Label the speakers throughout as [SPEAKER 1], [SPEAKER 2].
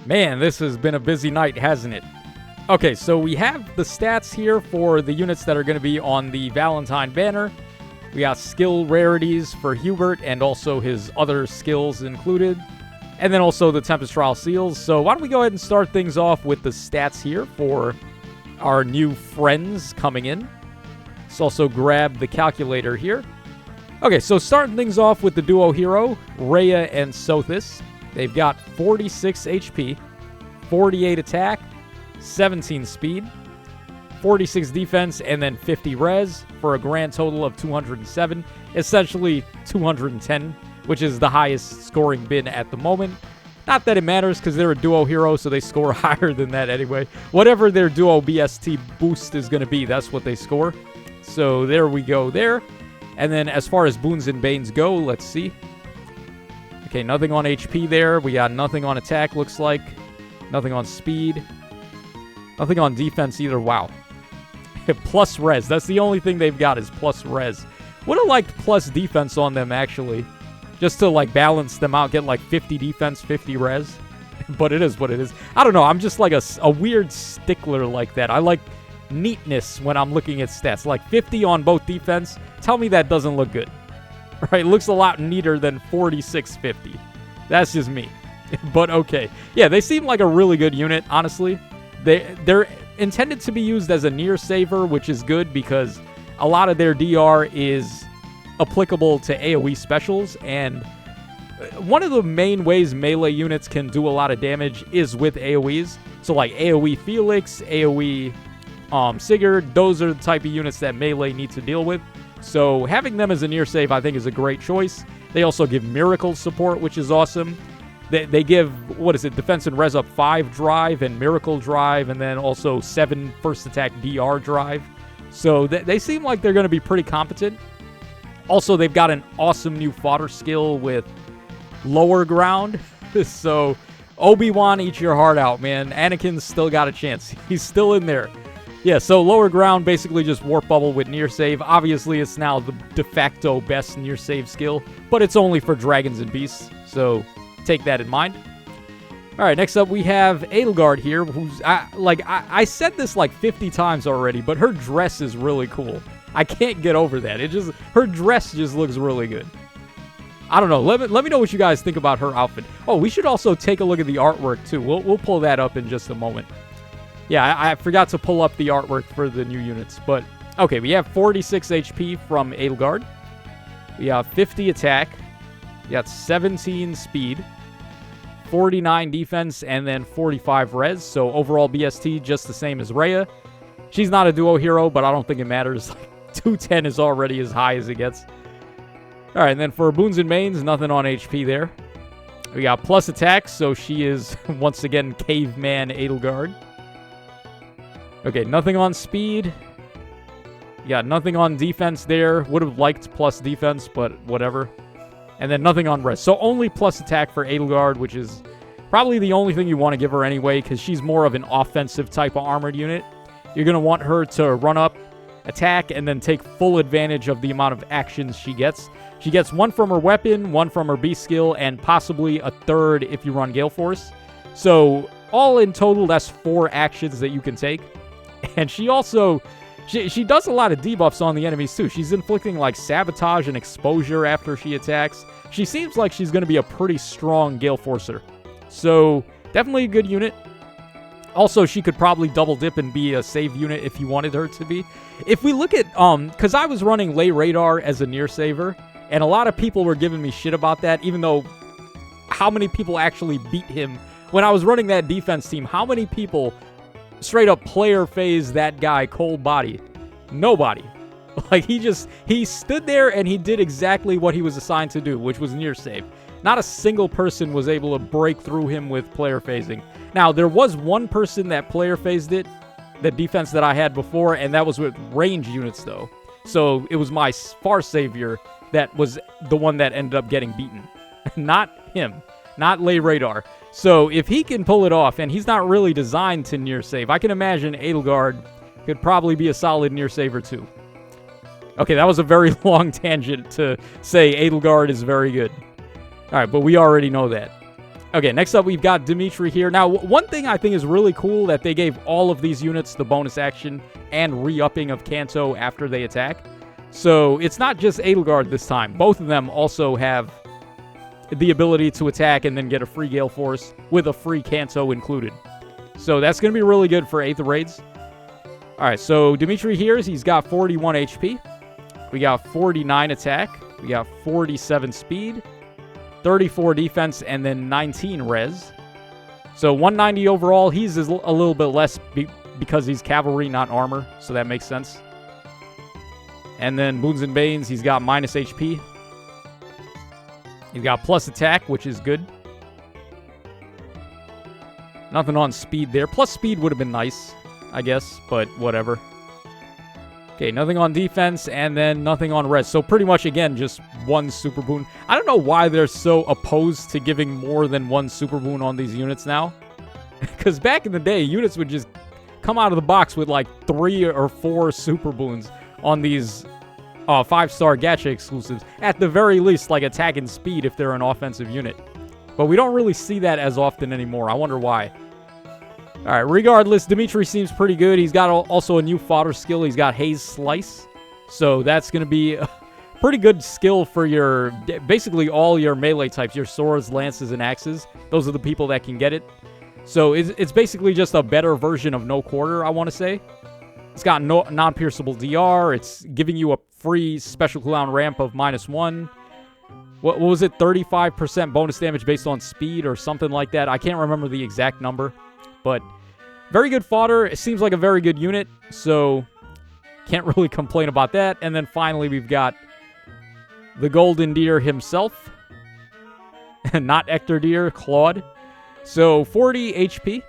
[SPEAKER 1] Man, this has been a busy night, hasn't it? Okay, so we have the stats here for the units that are going to be on the Valentine banner. We got skill rarities for Hubert and also his other skills included. And then also the Tempest Trial seals. So why don't we go ahead and start things off with the stats here for our new friends coming in. Let's also grab the calculator here. Okay, so starting things off with the duo hero, Rhea and Seiros. They've got 46 HP, 48 attack, 17 speed, 46 defense, and then 50 res for a grand total of 207. Essentially 210, which is the highest scoring bin at the moment. Not that it matters because they're a duo hero, so they score higher than that anyway. Whatever their duo BST boost is going to be, that's what they score. So there we go there. And then as far as boons and banes go, let's see. Okay, nothing on HP there. We got nothing on attack, looks like. Nothing on speed. Nothing on defense either. Wow. Plus res. That's the only thing they've got is plus res. Would have liked plus defense on them, actually. Just to, like, balance them out. Get, like, 50 defense, 50 res. But it is what it is. I don't know. I'm just, like, a weird stickler like that. I like neatness when I'm looking at stats. Like, 50 on both defense. Tell me that doesn't look good. Right, looks a lot neater than 4650. That's just me. But okay. Yeah, they seem like a really good unit, honestly. They're intended to be used as a near saver, which is good because a lot of their DR is applicable to AoE specials, and one of the main ways melee units can do a lot of damage is with AoEs. So like AoE Felix, AoE Sigurd, those are the type of units that melee needs to deal with. So having them as a near save, I think, is a great choice. They also give miracle support, which is awesome. They give, what is it, defense and res up 5 drive and miracle drive, and then also 7 first attack DR drive. So they seem like they're going to be pretty competent. Also, they've got an awesome new fodder skill with lower ground. So Obi-Wan, eat your heart out, man. Anakin's still got a chance. He's still in there. Yeah, so lower ground, basically just warp bubble with near save. Obviously, it's now the de facto best near save skill, but it's only for dragons and beasts, so take that in mind. All right, next up we have Edelgard here, who's, I said this like 50 times already, but her dress is really cool. I can't get over that. Her dress just looks really good. I don't know. Let me know what you guys think about her outfit. Oh, we should also take a look at the artwork, too. We'll pull that up in just a moment. Yeah, I forgot to pull up the artwork for the new units, but okay, we have 46 HP from Edelgard. We have 50 attack. We got 17 speed, 49 defense, and then 45 res. So overall BST just the same as Rhea. She's not a duo hero, but I don't think it matters. 210 is already as high as it gets. All right, and then for boons and banes, nothing on HP there. We got plus attack, so she is once again caveman Edelgard. Okay, nothing on speed. Yeah, nothing on defense there. Would have liked plus defense, but whatever. And then nothing on res. So only plus attack for Edelgard, which is probably the only thing you want to give her anyway, because she's more of an offensive type of armored unit. You're going to want her to run up, attack, and then take full advantage of the amount of actions she gets. She gets 1 from her weapon, 1 from her beast skill, and possibly a 3rd if you run Gale Force. So all in total, that's 4 actions that you can take. And she also, she does a lot of debuffs on the enemies too. She's inflicting like sabotage and exposure after she attacks. She seems like she's going to be a pretty strong Gale Forcer. So definitely a good unit. Also, she could probably double dip and be a save unit if you wanted her to be. If we look at, because I was running Lay Radar as a near saver, and a lot of people were giving me shit about that, even though how many people actually beat him? When I was running that defense team, how many people straight up player phase that guy cold body? Nobody. Like, he stood there and he did exactly what he was assigned to do, which was near save. Not a single person was able to break through him with player phasing. Now, there was one person that player phased it, the defense that I had before, and that was with range units, though. So it was my far savior that was the one that ended up getting beaten. Not him. Not Lay Radar. So if he can pull it off, and he's not really designed to near save, I can imagine Edelgard could probably be a solid near saver too. Okay, that was a very long tangent to say Edelgard is very good. All right, but we already know that. Okay, next up we've got Dimitri here. Now, one thing I think is really cool that they gave all of these units the bonus action and re-upping of Kanto after they attack. So it's not just Edelgard this time. Both of them also have the ability to attack and then get a free Gale Force with a free Kanto included. So that's going to be really good for Aether Raids. Alright, so Dimitri here, he's got 41 HP. We got 49 attack. We got 47 speed. 34 defense, and then 19 res. So 190 overall. He's a little bit less because he's cavalry, not armor. So that makes sense. And then Boons and Banes, he's got minus HP. He's got plus attack, which is good. Nothing on speed there. Plus speed would have been nice, I guess, but whatever. Okay, nothing on defense, and then nothing on res. So pretty much, again, just one super boon. I don't know why they're so opposed to giving more than one super boon on these units now. Because back in the day, units would just come out of the box with like 3 or 4 super boons on these 5-star gacha exclusives. At the very least, like attack and speed if they're an offensive unit. But we don't really see that as often anymore. I wonder why. Alright, regardless, Dimitri seems pretty good. He's got also a new fodder skill. He's got Haze Slice. So that's going to be a pretty good skill for your, basically all your melee types. Your swords, lances, and axes. Those are the people that can get it. So it's basically just a better version of No Quarter, I want to say. It's got non-pierceable DR. It's giving you a free special cooldown ramp of -1. What was it? 35% bonus damage based on speed or something like that. I can't remember the exact number. But very good fodder. It seems like a very good unit, so can't really complain about that. And then finally, we've got the Golden Deer himself. Not Ector Deer, Claude. So 40 HP.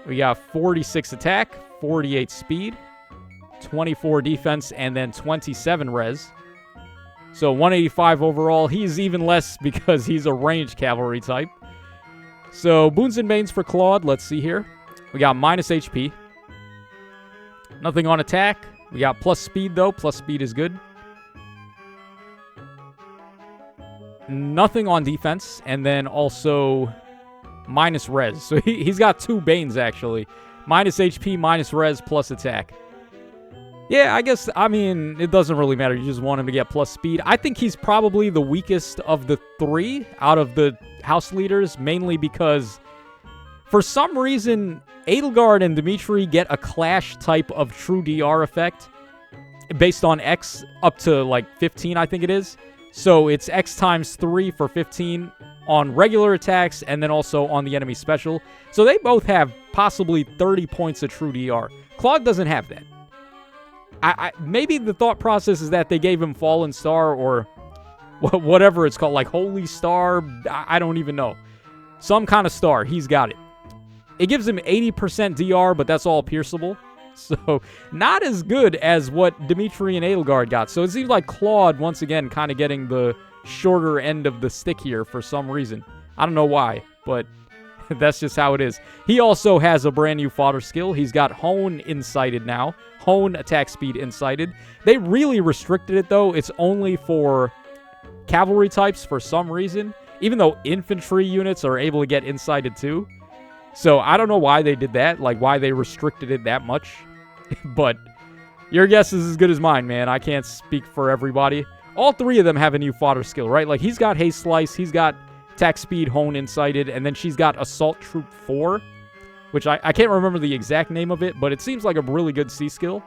[SPEAKER 1] We got 46 attack, 48 speed, 24 defense, and then 27 res. So 185 overall. He's even less because he's a ranged cavalry type. So, Boons and Banes for Claude. Let's see here. We got minus HP. Nothing on attack. We got plus speed, though. Plus speed is good. Nothing on defense. And then also minus res. So, he's got 2 Banes, actually. Minus HP, minus res, plus attack. Yeah, I guess, I mean, it doesn't really matter. You just want him to get plus speed. I think he's probably the weakest of the 3 out of the house leaders, mainly because for some reason, Edelgard and Dimitri get a clash type of true DR effect based on X up to like 15, I think it is. So it's X times 3 for 15 on regular attacks and then also on the enemy special. So they both have possibly 30 points of true DR. Claude doesn't have that. Maybe the thought process is that they gave him Fallen Star or whatever it's called, like Holy Star. I don't even know. Some kind of star. He's got it. It gives him 80% DR, but that's all pierceable. So, not as good as what Dimitri and Edelgard got. So, it seems like Claude, once again, kind of getting the shorter end of the stick here for some reason. I don't know why, but that's just how it is. He also has a brand new fodder skill. He's got Hone Incited now. Hone attack speed incited. They really restricted it, though. It's only for cavalry types for some reason, even though infantry units are able to get incited too. So I don't know why they did that, like why they restricted it that much. But your guess is as good as mine, man. I can't speak for everybody. All 3 of them have a new fodder skill, right? Like he's got Haze Slice, he's got attack speed, Hone Incited, and then she's got Assault Troop 4, which I can't remember the exact name of it, but it seems like a really good C skill.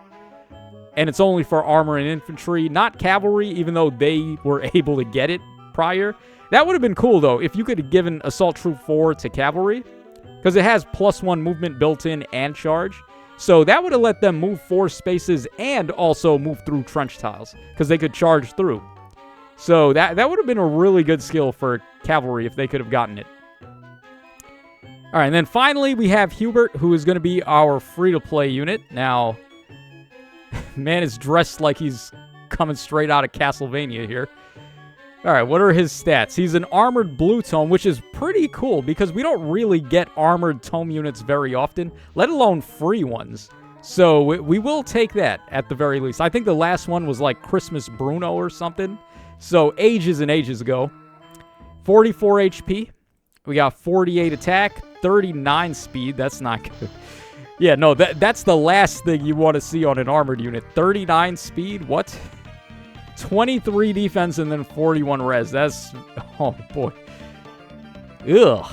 [SPEAKER 1] And it's only for armor and infantry, not cavalry, even though they were able to get it prior. That would have been cool, though, if you could have given Assault Troop 4 to cavalry, because it has +1 movement built in and charge. So that would have let them move 4 spaces and also move through trench tiles, because they could charge through. So that would have been a really good skill for cavalry if they could have gotten it. All right, and then finally we have Hubert, who is going to be our free-to-play unit. Now, man is dressed like he's coming straight out of Castlevania here. All right, what are his stats? He's an armored blue tome, which is pretty cool because we don't really get armored tome units very often, let alone free ones. So we will take that at the very least. I think the last one was like Christmas Bruno or something. So ages and ages ago. 44 HP. We got 48 attack, 39 speed. That's not good. Yeah, no, that's the last thing you want to see on an armored unit. 39 speed? What? 23 defense and then 41 res. That's... Oh, boy. Ugh.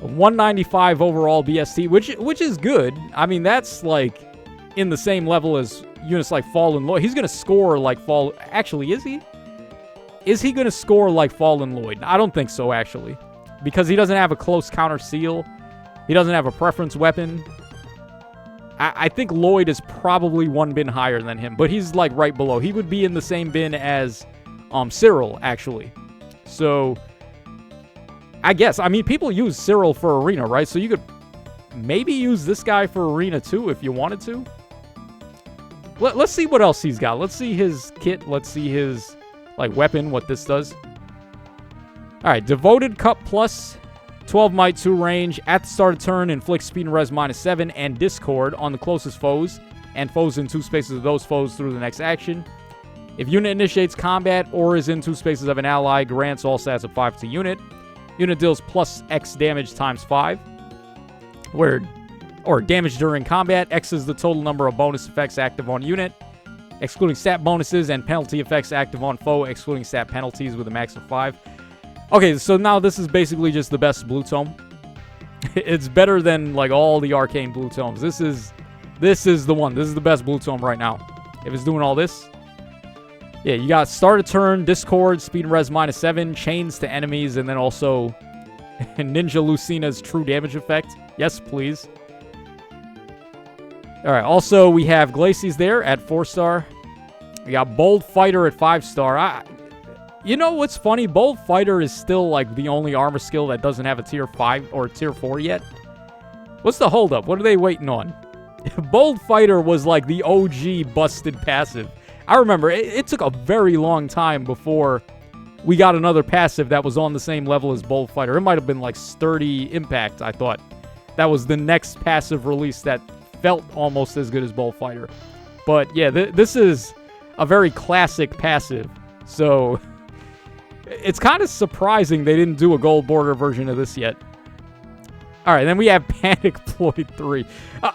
[SPEAKER 1] 195 overall BST, which is good. I mean, that's, like, in the same level as units like Fallen Lloyd. He's going to score like Fallen... Actually, is he? Is he going to score like Fallen Lloyd? I don't think so, actually. Because he doesn't have a close counter seal. He doesn't have a preference weapon. I think Lloyd is probably one bin higher than him, but he's like right below. He would be in the same bin as Cyril, actually. So, I guess. I mean, people use Cyril for Arena, right? So you could maybe use this guy for Arena too if you wanted to. Let's see what else he's got. Let's see his kit. Let's see his like weapon, what this does. All right, Devoted Cup Plus, 12 might, 2 range. At the start of turn, inflict speed and res -7 and discord on the closest foes and foes in 2 spaces of those foes through the next action. If unit initiates combat or is in 2 spaces of an ally, grants all stats of 5 to unit. Unit deals plus X damage times 5. Or damage during combat. X is the total number of bonus effects active on unit, excluding stat bonuses, and penalty effects active on foe, excluding stat penalties with a max of 5. Okay, so now this is basically just the best blue tome. It's better than like all the arcane blue tomes. This is the one. This is the best blue tome right now. If it's doing all this. Yeah, you got start a turn, discord, speed and res -7, chains to enemies, and then also Ninja Lucina's true damage effect. Yes, please. Alright, also we have Glacies there at 4-star. We got Bold Fighter at 5-star. You know what's funny? Bold Fighter is still like the only armor skill that doesn't have a tier 5 or tier 4 yet. What's the holdup? What are they waiting on? Bold Fighter was like the OG busted passive. I remember it took a very long time before we got another passive that was on the same level as Bold Fighter. It might have been like Sturdy Impact, I thought. That was the next passive release that felt almost as good as Bold Fighter. But yeah, this is a very classic passive. So it's kind of surprising they didn't do a gold border version of this yet. Alright, then we have Panic Ploy 3.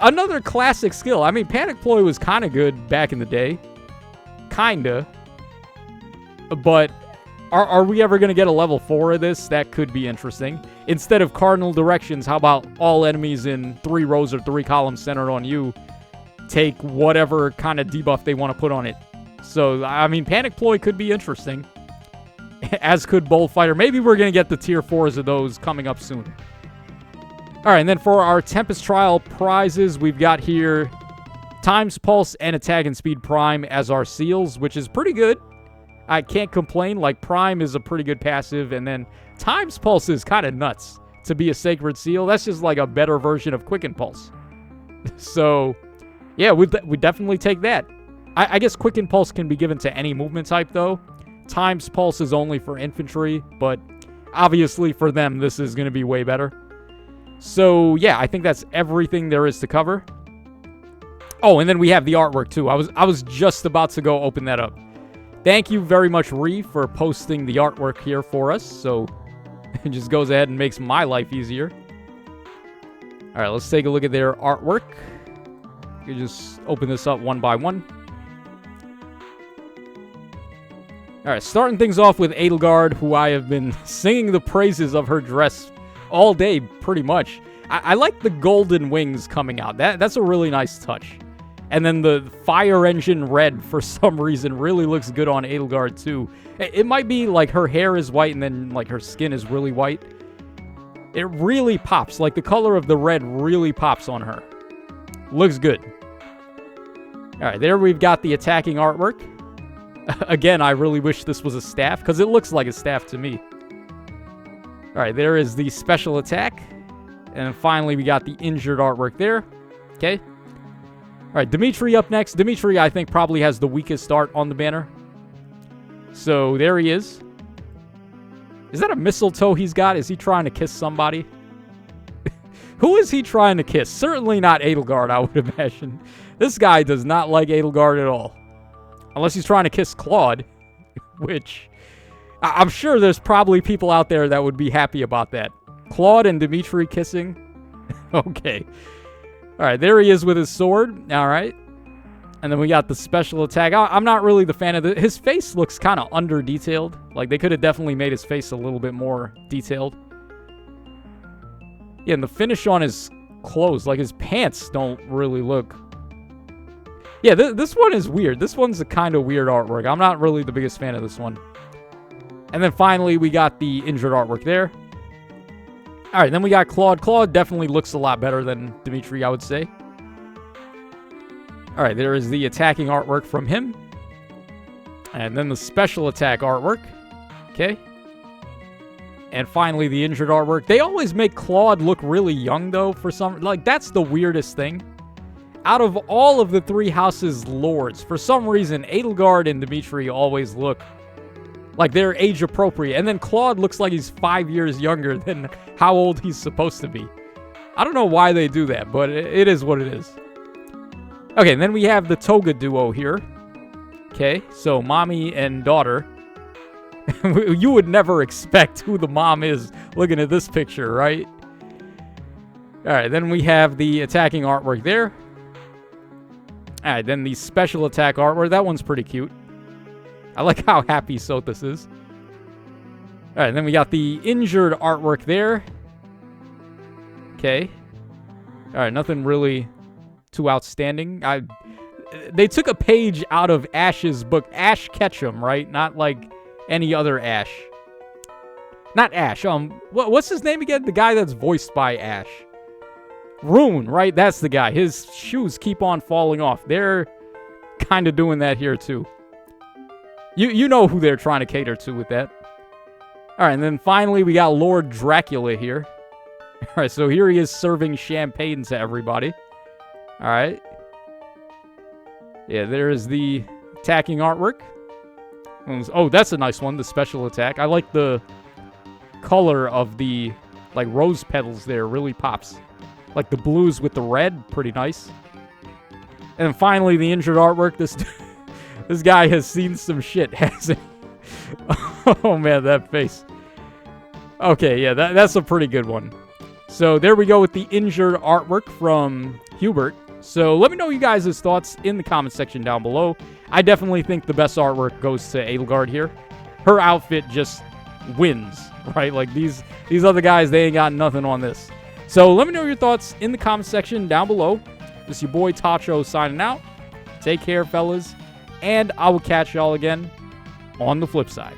[SPEAKER 1] Another classic skill. I mean, Panic Ploy was kind of good back in the day. Kinda. But are we ever going to get a level 4 of this? That could be interesting. Instead of cardinal directions, how about all enemies in 3 rows or 3 columns centered on you take whatever kind of debuff they want to put on it? So, I mean, Panic Ploy could be interesting. As could Bold Fighter. Maybe we're going to get the tier 4s of those coming up soon. Alright, and then for our Tempest Trial prizes, we've got here Times Pulse and Attack and Speed Prime as our seals, which is pretty good. I can't complain. Like, Prime is a pretty good passive, and then Times Pulse is kind of nuts to be a Sacred Seal. That's just like a better version of Quicken Pulse. So, yeah, we definitely take that. I guess Quicken Pulse can be given to any movement type, though. Times Pulse is only for infantry, but obviously for them, this is going to be way better. So, yeah, I think that's everything there is to cover. Oh, and then we have the artwork, too. I was just about to go open that up. Thank you very much, Rhea, for posting the artwork here for us. So, it just goes ahead and makes my life easier. All right, let's take a look at their artwork. You just open this up one by one. All right, starting things off with Edelgard, who I have been singing the praises of her dress all day, pretty much. I like the golden wings coming out. That's a really nice touch. And then the fire engine red, for some reason, really looks good on Edelgard, too. It might be like her hair is white and then like her skin is really white. It really pops. Like the color of the red really pops on her. Looks good. All right, there we've got the attacking artwork. Again, I really wish this was a staff, because it looks like a staff to me. All right, there is the special attack. And finally, we got the injured artwork there. Okay. All right, Dimitri up next. Dimitri, I think, probably has the weakest art on the banner. So, there he is. Is that a mistletoe he's got? Is he trying to kiss somebody? Who is he trying to kiss? Certainly not Edelgard, I would imagine. This guy does not like Edelgard at all. Unless he's trying to kiss Claude. Which, I'm sure there's probably people out there that would be happy about that. Claude and Dimitri kissing. Okay. All right, there he is with his sword. All right. And then we got the special attack. I'm not really the fan of it. His face looks kind of under-detailed. Like, they could have definitely made his face a little bit more detailed. Yeah, and the finish on his clothes, like his pants don't really look... Yeah, this one is weird. This one's a kind of weird artwork. I'm not really the biggest fan of this one. And then finally, we got the injured artwork there. All right, then we got Claude. Claude definitely looks a lot better than Dimitri, I would say. All right, there is the attacking artwork from him. And then the special attack artwork. Okay. And finally, the injured artwork. They always make Claude look really young, though, for some... Like, that's the weirdest thing. Out of all of the three houses' lords, for some reason, Edelgard and Dimitri always look like they're age appropriate. And then Claude looks like he's 5 years younger than how old he's supposed to be. I don't know why they do that, but it is what it is. Okay, and then we have the Toga duo here. Okay, so mommy and daughter. You would never expect who the mom is looking at this picture, right? All right, then we have the attacking artwork there. All right, then the special attack artwork. That one's pretty cute. I like how happy Sothis is. All right, then we got the injured artwork there. Okay. All right, nothing really too outstanding. They took a page out of Ash's book, Ash Ketchum, right? Not like any other Ash. Not Ash. What's his name again? The guy that's voiced by Ash. Rune, right? That's the guy. His shoes keep on falling off. They're kind of doing that here too. You know who they're trying to cater to with that. All right, and then finally we got Lord Dracula here. All right, so here he is serving champagne to everybody. All right. Yeah, there is the attacking artwork. Oh, that's a nice one, the special attack. I like the color of the, like, rose petals there. Really pops. Like the blues with the red. Pretty nice. And then finally, the injured artwork. This guy has seen some shit, hasn't he? Oh, man, that face. Okay, yeah, that's a pretty good one. So there we go with the injured artwork from Hubert. So let me know you guys' thoughts in the comment section down below. I definitely think the best artwork goes to Edelgard here. Her outfit just wins, right? Like these other guys, they ain't got nothing on this. So let me know your thoughts in the comment section down below. This is your boy Tacho signing out. Take care, fellas. And I will catch y'all again on the flip side.